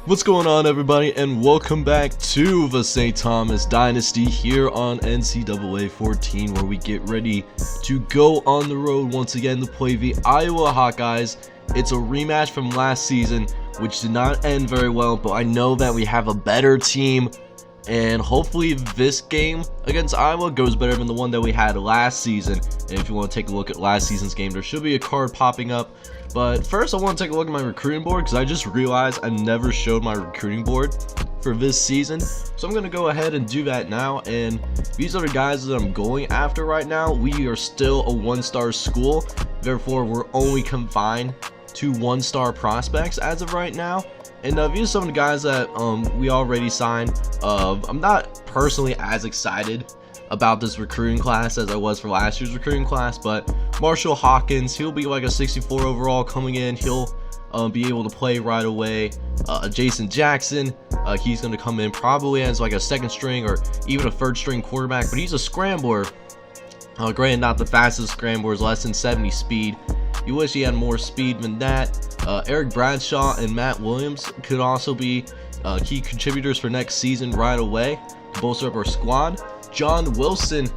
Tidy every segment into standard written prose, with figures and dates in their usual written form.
What's going on, everybody, and welcome back to the St. Thomas Dynasty here on NCAA 14, where we get ready to go on the road once again to play the Iowa Hawkeyes. It's a rematch from last season, which did not end very well, but I know that we have a better team, and hopefully this game against Iowa goes better than the one that we had last season. And if you want to take a look at last season's game, there should be a card popping up. But first, I want to take a look at my recruiting board because I just realized I never showed my recruiting board for this season. So I'm going to go ahead and do that now. And these are the guys that I'm going after right now. We are still a one-star school. Therefore, we're only confined to one-star prospects as of right now. And these are some of the guys that we already signed. I'm not personally as excited about this recruiting class as I was for last year's recruiting class, but Marshall Hawkins, he'll be like a 64 overall coming in. He'll be able to play right away. Jason Jackson, he's going to come in probably as like a second string or even a third string quarterback, but he's a scrambler. Granted, not the fastest scrambler, less than 70 speed. You wish he had more speed than that. Eric Bradshaw and Matt Williams could also be key contributors for next season right away to bolster up our squad. John Wilson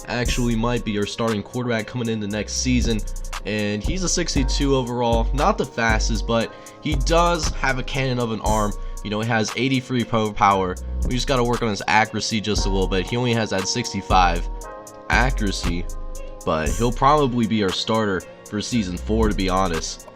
actually might be our starting quarterback coming in the next season, and he's a 62 overall, not the fastest, but he does have a cannon of an arm. You know, he has 83 power. We just got to work on his accuracy just a little bit. He only has that 65 accuracy, but he'll probably be our starter for season 4, to be honest.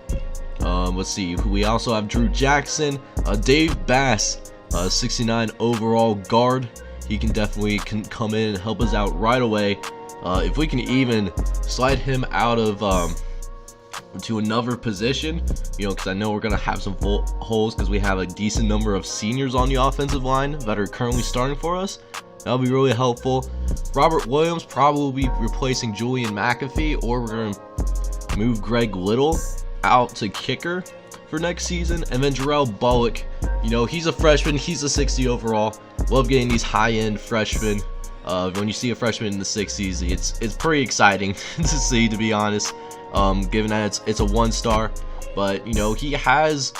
Let's see, we also have Drew Jackson, Dave Bass, 69 overall guard. He can definitely come in and help us out right away. If we can even slide him out of to another position, you know, because I know we're gonna have some holes because we have a decent number of seniors on the offensive line that are currently starting for us. That'll be really helpful. Robert Williams probably replacing Julian McAfee, or we're gonna move Greg Little out to kicker for next season. And then Jarrell Bullock, you know, he's a freshman, he's a 60 overall. Love getting these high-end freshmen. When you see a freshman in the 60s, it's pretty exciting to see, to be honest, given that it's a one-star. But, you know, he has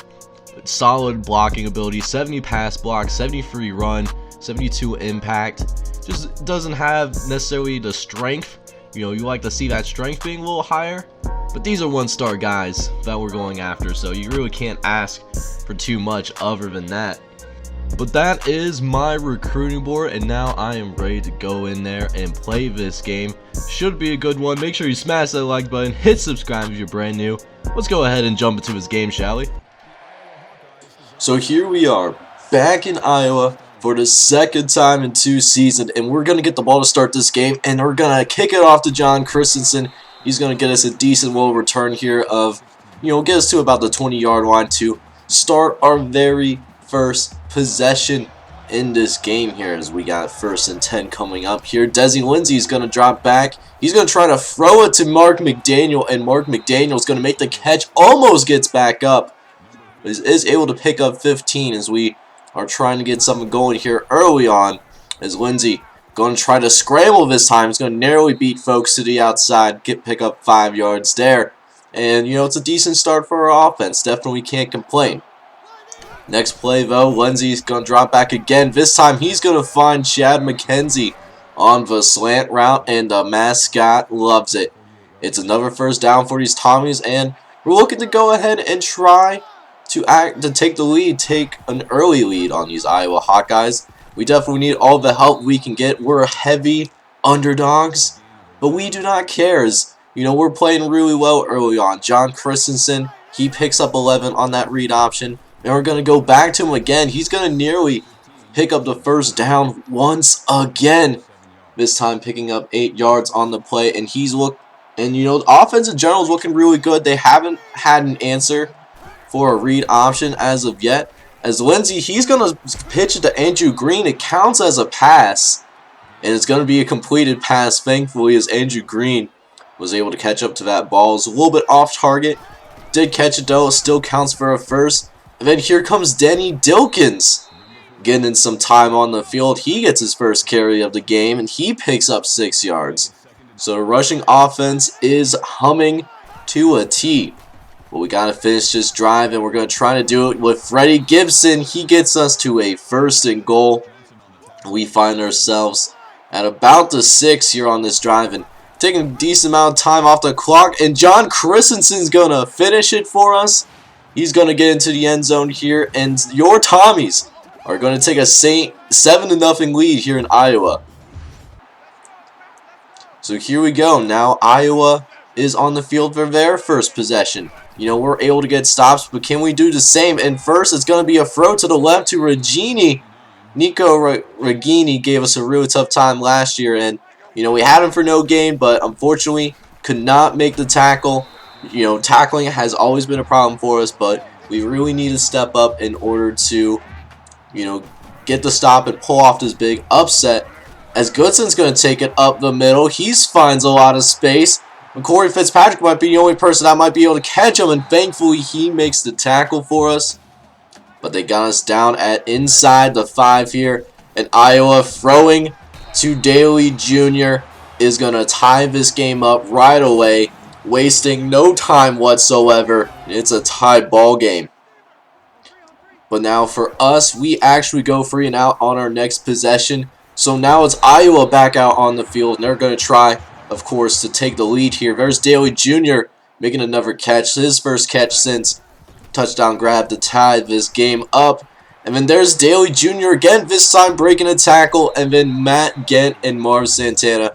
solid blocking ability, 70 pass block, 73 run, 72 impact. Just doesn't have necessarily the strength. You know, you like to see that strength being a little higher. But these are one-star guys that we're going after, so you really can't ask for too much other than that. But that is my recruiting board, and now I am ready to go in there and play this game. Should be a good one. Make sure you smash that like button, hit subscribe if you're brand new. Let's go ahead and jump into this game, shall we? So here we are, back in Iowa for the second time in 2 seasons, and we're going to get the ball to start this game, and we're going to kick it off to John Christensen. He's going to get us a decent little return here of, you know, get us to about the 20-yard line to start our very first possession in this game here, as we got 1st and 10 coming up here. Desi Lindsay is going to drop back. He's going to try to throw it to Mark McDaniel, and Mark McDaniel is going to make the catch, almost gets back up, but is able to pick up 15 as we are trying to get something going here early on, as Lindsay going to try to scramble this time. He's going to narrowly beat folks to the outside, pick up 5 yards there. And, you know, it's a decent start for our offense. Definitely can't complain. Next play, though, Lindsay's going to drop back again. This time he's going to find Chad McKenzie on the slant route, and the mascot loves it. It's another first down for these Tommies, and we're looking to go ahead and try to take the lead, take an early lead on these Iowa Hawkeyes. We definitely need all the help we can get. We're heavy underdogs, but we do not care. As, you know, we're playing really well early on. John Christensen, he picks up 11 on that read option. And we're going to go back to him again. He's going to nearly pick up the first down once again. This time picking up 8 yards on the play. And you know, the offense in general is looking really good. They haven't had an answer for a read option as of yet. As Lindsay, he's going to pitch it to Andrew Green. It counts as a pass. And it's going to be a completed pass, thankfully, as Andrew Green was able to catch up to that ball. It's a little bit off target. Did catch it, though. It still counts for a first. And then here comes Denny Dilkins getting in some time on the field. He gets his first carry of the game, and he picks up 6 yards. So the rushing offense is humming to a T. But we got to finish this drive, and we're going to try to do it with Freddie Gibson. He gets us to a 1st and goal. We find ourselves at about the 6 here on this drive, and taking a decent amount of time off the clock. And John Christensen's going to finish it for us. He's going to get into the end zone here, and your Tommies are going to take a 7-0 lead here in Iowa. So here we go. Now Iowa is on the field for their first possession. You know, we're able to get stops, but can we do the same? And first, it's going to be a throw to the left to Regini. Nico Regini gave us a really tough time last year, and, you know, we had him for no gain, but unfortunately could not make the tackle. You know, tackling has always been a problem for us, but we really need to step up in order to, you know, get the stop and pull off this big upset. As Goodson's going to take it up the middle. He finds a lot of space. And Corey Fitzpatrick might be the only person that might be able to catch him, and thankfully he makes the tackle for us. But they got us down at inside the 5 here. And Iowa throwing to Daly Jr. is going to tie this game up right away, wasting no time whatsoever. It's a tied ball game. But now for us, we actually go 3 and out on our next possession. So now it's Iowa back out on the field, and they're going to try, of course, to take the lead here. There's Daly Jr. making another catch, his first catch since touchdown grab to tie this game up. And then there's Daly Jr. again, this time breaking a tackle, and then Matt Gent and Marv Santana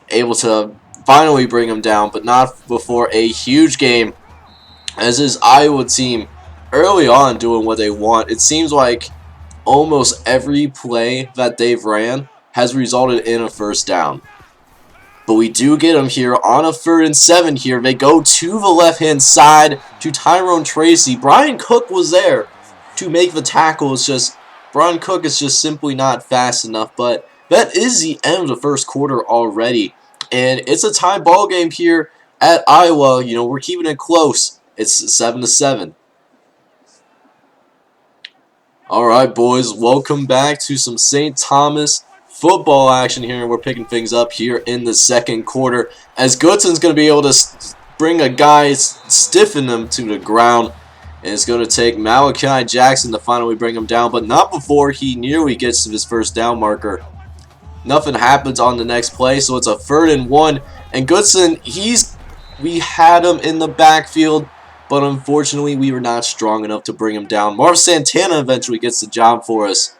able to finally bring him down, but not before a huge game, as his Iowa team early on doing what they want. It seems like almost every play that they've ran has resulted in a 1st down. But we do get them here on a 3rd and 7 here. They go to the left-hand side to Tyrone Tracy. Brian Cook was there to make the tackle. It's just, Brian Cook is just simply not fast enough. But that is the end of the 1st quarter already. And it's a tie ball game here at Iowa. You know, we're keeping it close. It's 7-7. Alright, boys, welcome back to some St. Thomas football action here. We're picking things up here in the 2nd quarter, as Goodson's going to be able to bring a guy, stiffen him to the ground, and it's going to take Malachi Jackson to finally bring him down, but not before he nearly gets to his 1st down marker. Nothing happens on the next play, so it's a 3rd and 1, and Goodson, we had him in the backfield, but unfortunately, we were not strong enough to bring him down. Marv Santana eventually gets the job for us.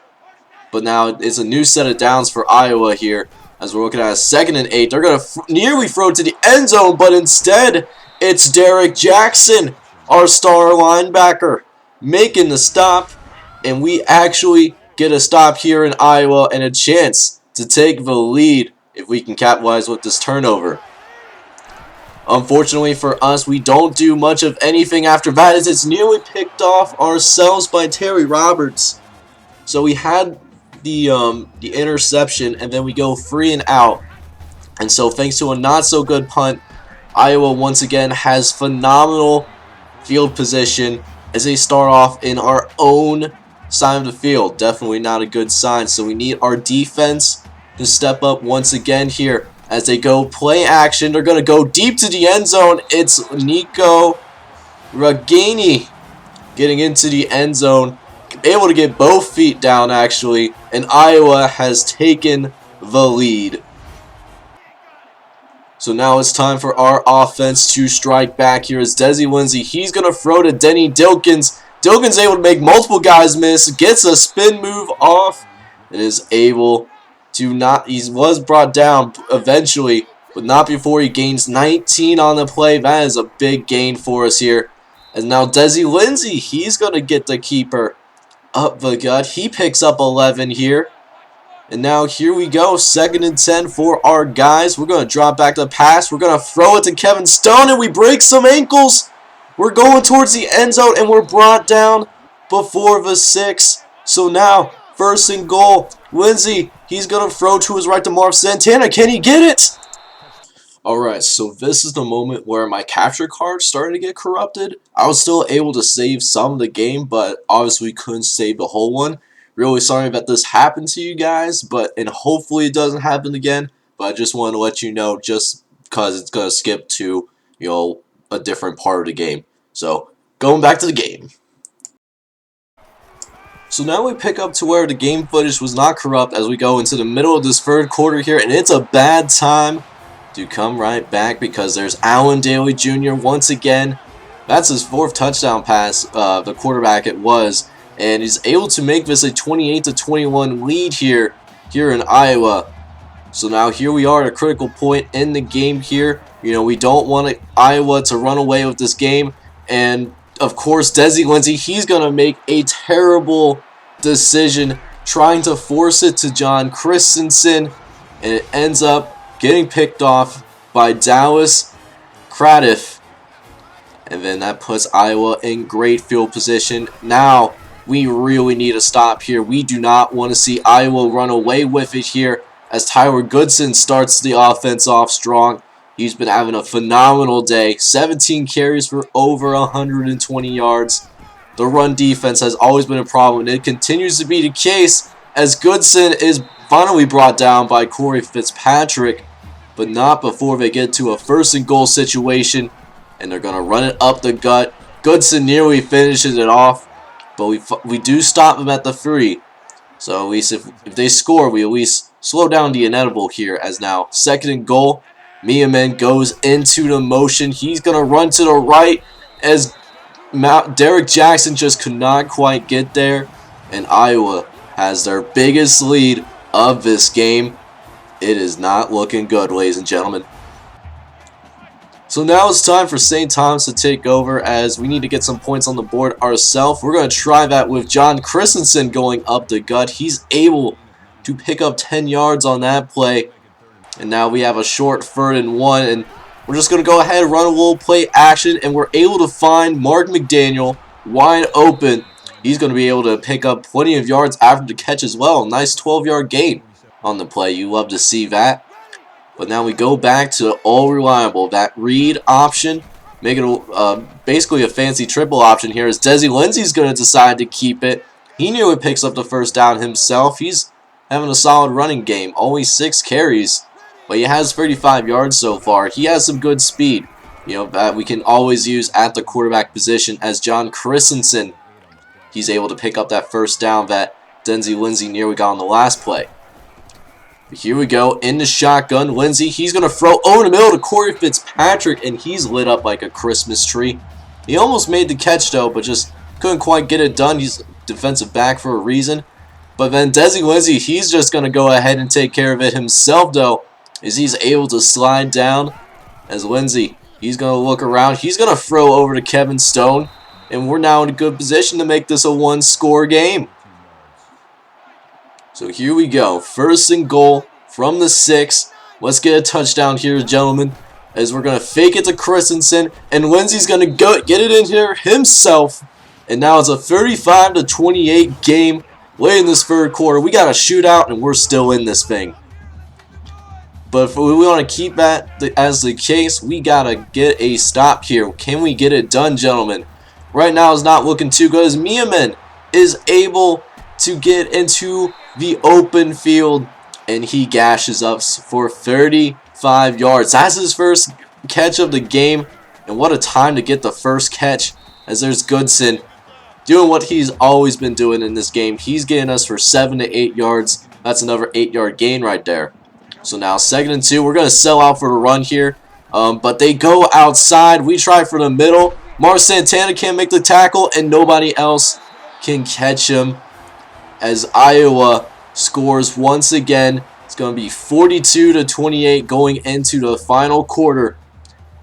But now it's a new set of downs for Iowa here, as we're looking at a 2nd and 8. They're going to nearly throw to the end zone, but instead, it's Derek Jackson, our star linebacker, making the stop. And we actually get a stop here in Iowa and a chance to take the lead if we can capitalize with this turnover. Unfortunately for us, we don't do much of anything after that, as it's nearly picked off ourselves by Terry Roberts. So we had the interception, and then we go 3 and out. And so thanks to a not so good punt, Iowa once again has phenomenal field position as they start off in our own side of the field. Definitely not a good sign. So we need our defense to step up once again here. As they go play action, they're going to go deep to the end zone. It's Nico Regini getting into the end zone, able to get both feet down actually, and Iowa has taken the lead. So now it's time for our offense to strike back here as Desi Lindsay. He's going to throw to Denny Dilkins. Dilkins able to make multiple guys miss, gets a spin move off, and is able to not, he was brought down eventually, but not before he gains 19 on the play. That is a big gain for us here. And now Desi Lindsay, he's going to get the keeper up the gut. He picks up 11 here. And now here we go, 2nd and 10 for our guys. We're going to drop back the pass. We're going to throw it to Kevin Stone, and we break some ankles. We're going towards the end zone, and we're brought down before the 6. So now, 1st and goal. Lindsay, he's going to throw to his right to Marv Santana. Can he get it? Alright, so this is the moment where my capture card started to get corrupted. I was still able to save some of the game, but obviously couldn't save the whole one. Really sorry that this happened to you guys, and hopefully it doesn't happen again. But I just wanted to let you know, just because it's going to skip to, you know, a different part of the game. So, going back to the game. So now we pick up to where the game footage was not corrupt as we go into the middle of this third quarter here, and it's a bad time to come right back because there's Allen Daly Jr. once again. That's his 4th touchdown pass, the quarterback it was, and he's able to make this a 28-21 lead here in Iowa. So now here we are at a critical point in the game here. You know, we don't want Iowa to run away with this game, and of course, Desi Lindsey, he's going to make a terrible decision trying to force it to John Christensen, and it ends up getting picked off by Dallas Craddiff. And then that puts Iowa in great field position. Now, we really need a stop here. We do not want to see Iowa run away with it here as Tyler Goodson starts the offense off strong. He's been having a phenomenal day. 17 carries for over 120 yards. The run defense has always been a problem, and it continues to be the case as Goodson is finally brought down by Corey Fitzpatrick, but not before they get to a 1st and goal situation, and they're going to run it up the gut. Goodson nearly finishes it off, but we do stop them at the 3. So at least if they score, we at least slow down the inevitable here as now 2nd and goal. Miamen goes into the motion. He's going to run to the right as Derek Jackson just could not quite get there. And Iowa has their biggest lead of this game. It is not looking good, ladies and gentlemen. So now it's time for St. Thomas to take over as we need to get some points on the board ourselves. We're going to try that with John Christensen going up the gut. He's able to pick up 10 yards on that play. And now we have a short 3rd and 1, and we're just going to go ahead and run a little play action, and we're able to find Mark McDaniel wide open. He's going to be able to pick up plenty of yards after the catch as well. Nice 12-yard gain on the play. You love to see that. But now we go back to all reliable. That read option, make it basically a fancy triple option here as Desi Lindsey's going to decide to keep it. He nearly picks up the 1st down himself. He's having a solid running game. Only 6 carries. But he has 35 yards so far. He has some good speed, you know, that we can always use at the quarterback position as John Christensen. He's able to pick up that 1st down that Desi Lindsey nearly got on the last play. But here we go in the shotgun. Lindsey, he's going to throw over the middle to Corey Fitzpatrick, and he's lit up like a Christmas tree. He almost made the catch, though, but just couldn't quite get it done. He's a defensive back for a reason. But then Desi Lindsey, he's just going to go ahead and take care of it himself, though, as he's able to slide down as Lindsey. He's going to look around. He's going to throw over to Kevin Stone. And we're now in a good position to make this a 1-score game. So here we go. 1st and goal from the 6. Let's get a touchdown here, gentlemen. As we're going to fake it to Christensen. And Lindsey's going to go get it in here himself. And now it's a 35-28 game late in this 3rd quarter. We got a shootout and we're still in this thing. But if we want to keep that as the case, we got to get a stop here. Can we get it done, gentlemen? Right now is not looking too good as Miamen is able to get into the open field. And he gashes up for 35 yards. That's his 1st catch of the game. And what a time to get the 1st catch as there's Goodson doing what he's always been doing in this game. He's getting us for 7 to 8 yards. That's another 8-yard gain right there. So now 2nd and 2. We're going to sell out for the run here. But they go outside. We try for the middle. Mars Santana can't make the tackle. And nobody else can catch him. As Iowa scores once again. It's going to be 42-28 going into the final quarter.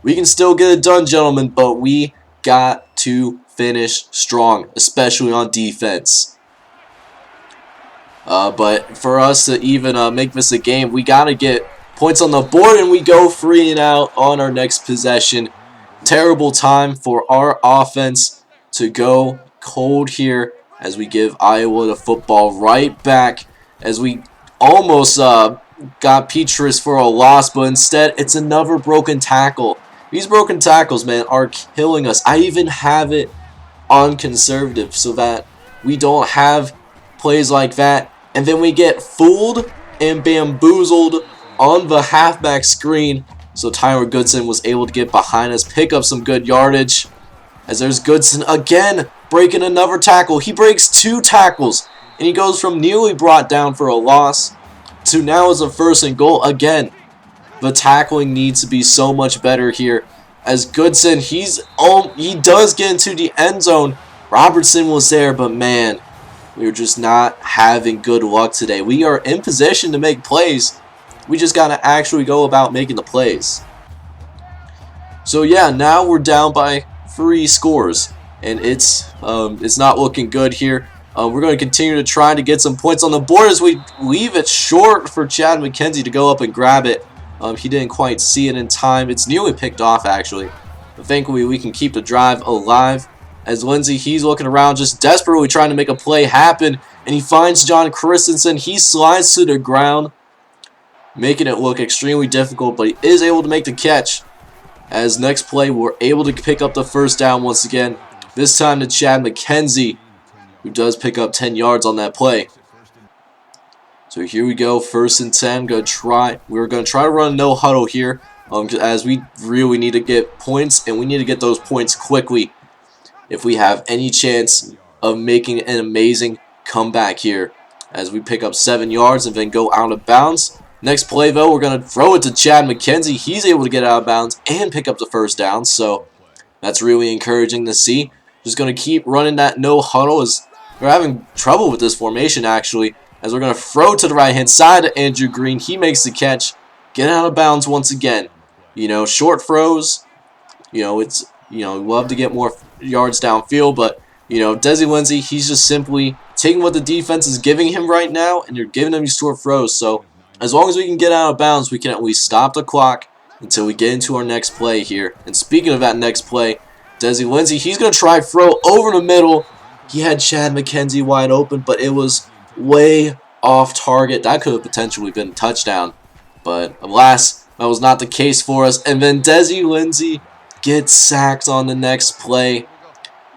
We can still get it done, gentlemen. But we got to finish strong. Especially on defense. But for us to even make this a game, we got to get points on the board, and we go 3 and out on our next possession. Terrible time for our offense to go cold here as we give Iowa the football right back as we almost got Petrus for a loss, but instead it's another broken tackle. These broken tackles, man, are killing us. I even have it on conservative so that we don't have plays like that. And then we get fooled and bamboozled on the halfback screen. So Tyler Goodson was able to get behind us, pick up some good yardage. As there's Goodson again breaking another tackle. He breaks 2 tackles, and he goes from nearly brought down for a loss to now is a 1st and goal again. The tackling needs to be so much better here. As Goodson, he does get into the end zone. Robertson was there, but man, we are just not having good luck today. We are in position to make plays. We just got to actually go about making the plays. So yeah, now we're down by 3 scores, and it's not looking good here. We're going to continue to try to get some points on the board as we leave it short for Chad McKenzie to go up and grab it. He didn't quite see it in time. It's nearly picked off, actually. But thankfully, we can keep the drive alive. As Lindsey, he's looking around, just desperately trying to make a play happen. And he finds John Christensen. He slides to the ground, making it look extremely difficult. But he is able to make the catch. As next play, we're able to pick up the 1st down once again. This time to Chad McKenzie, who does pick up 10 yards on that play. So here we go, 1st and 10. We're going to try to run no huddle here, as we really need to get points, and we need to get those points quickly if we have any chance of making an amazing comeback here. As we pick up 7 yards and then go out of bounds. Next play, though, we're going to throw it to Chad McKenzie. He's able to get out of bounds and pick up the 1st down, so that's really encouraging to see. Just going to keep running that no huddle, as we're having trouble with this formation, actually. As we're going to throw to the right-hand side to Andrew Green. He makes the catch. Get out of bounds once again. You know, short throws. You know, we love to get more yards downfield. But, you know, Desi Lindsey, he's just simply taking what the defense is giving him right now. And you're giving him these short throws. So, as long as we can get out of bounds, we can at least stop the clock until we get into our next play here. And speaking of that next play, Desi Lindsey, he's going to try throw over the middle. He had Chad McKenzie wide open, but it was way off target. That could have potentially been a touchdown, but alas, that was not the case for us. And then Desi Lindsey gets sacked on the next play.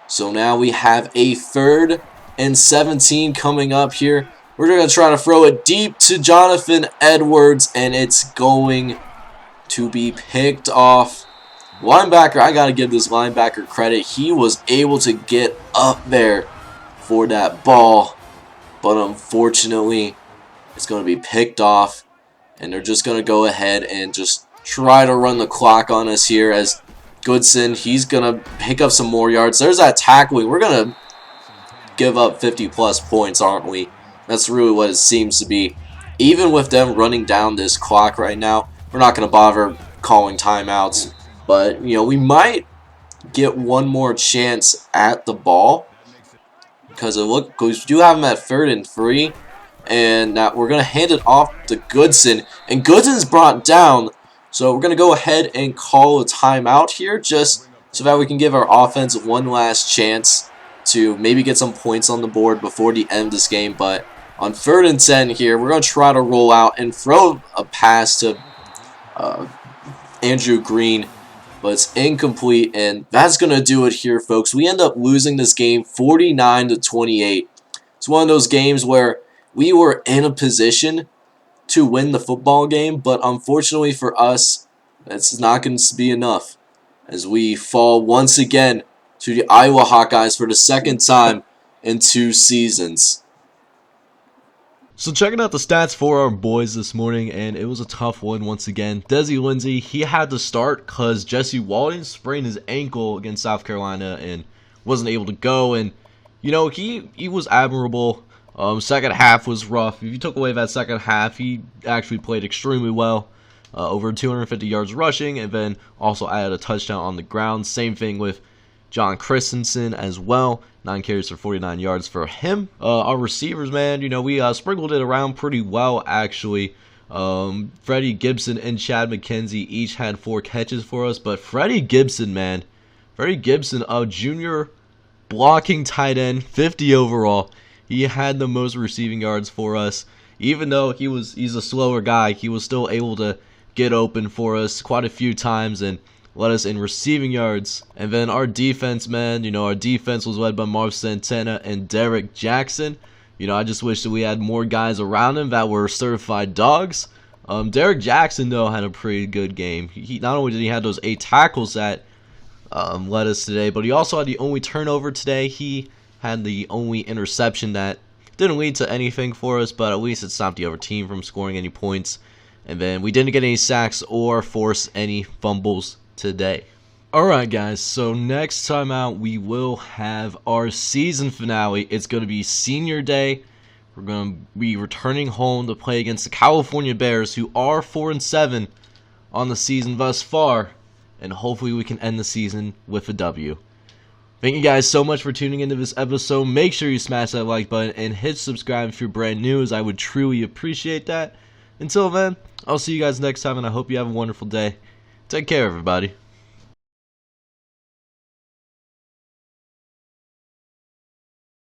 So now we have a 3rd and 17 coming up here. We're going to try to throw it deep to Jonathan Edwards, and it's going to be picked off. Linebacker, I got to give this linebacker credit. He was able to get up there for that ball. But unfortunately, it's going to be picked off. And they're just going to go ahead and just try to run the clock on us here. As Goodson, he's going to pick up some more yards. There's that tackling. We're going to give up 50-plus points, aren't we? That's really what it seems to be. Even with them running down this clock right now, we're not going to bother calling timeouts. But, you know, we might get one more chance at the ball. Because we do have him at 3rd and 3, and now we're going to hand it off to Goodson, and Goodson's brought down, so we're going to go ahead and call a timeout here, just so that we can give our offense one last chance to maybe get some points on the board before the end of this game. But on 3rd and 10 here, we're going to try to roll out and throw a pass to Andrew Green, but it's incomplete, and that's going to do it here, folks. We end up losing this game 49-28. It's one of those games where we were in a position to win the football game, but unfortunately for us, that's not going to be enough, as we fall once again to the Iowa Hawkeyes for the 2nd time in 2 seasons. So checking out the stats for our boys this morning, and it was a tough one once again. Desi Lindsey, he had to start because Jesse Walden sprained his ankle against South Carolina and wasn't able to go. And, you know, he was admirable. Second half was rough. If you took away that second half, he actually played extremely well. Over 250 yards rushing, and then also added a touchdown on the ground. Same thing with John Christensen as well. 9 carries for 49 yards for him. Our receivers, man, you know, we sprinkled it around pretty well, actually. Freddie Gibson and Chad McKenzie each had 4 catches for us. But Freddie Gibson, man. Freddie Gibson, a junior blocking tight end, 50 overall. He had the most receiving yards for us. Even though he's a slower guy, he was still able to get open for us quite a few times and led us in receiving yards. And then our defense, man, you know, our defense was led by Marv Santana and Derek Jackson. You know, I just wish that we had more guys around him that were certified dogs. Derek Jackson, though, had a pretty good game. He not only did he have those 8 tackles that led us today, but he also had the only turnover today. He had the only interception that didn't lead to anything for us, but at least it stopped the other team from scoring any points. And then we didn't get any sacks or force any fumbles today. Alright guys, so next time out we will have our season finale. It's going to be senior day. We're going to be returning home to play against the California Bears, who are 4-7 on the season thus far. And hopefully we can end the season with a W. Thank you guys so much for tuning into this episode. Make sure you smash that like button and hit subscribe if you're brand new, as I would truly appreciate that. Until then, I'll see you guys next time, and I hope you have a wonderful day. Take care, everybody.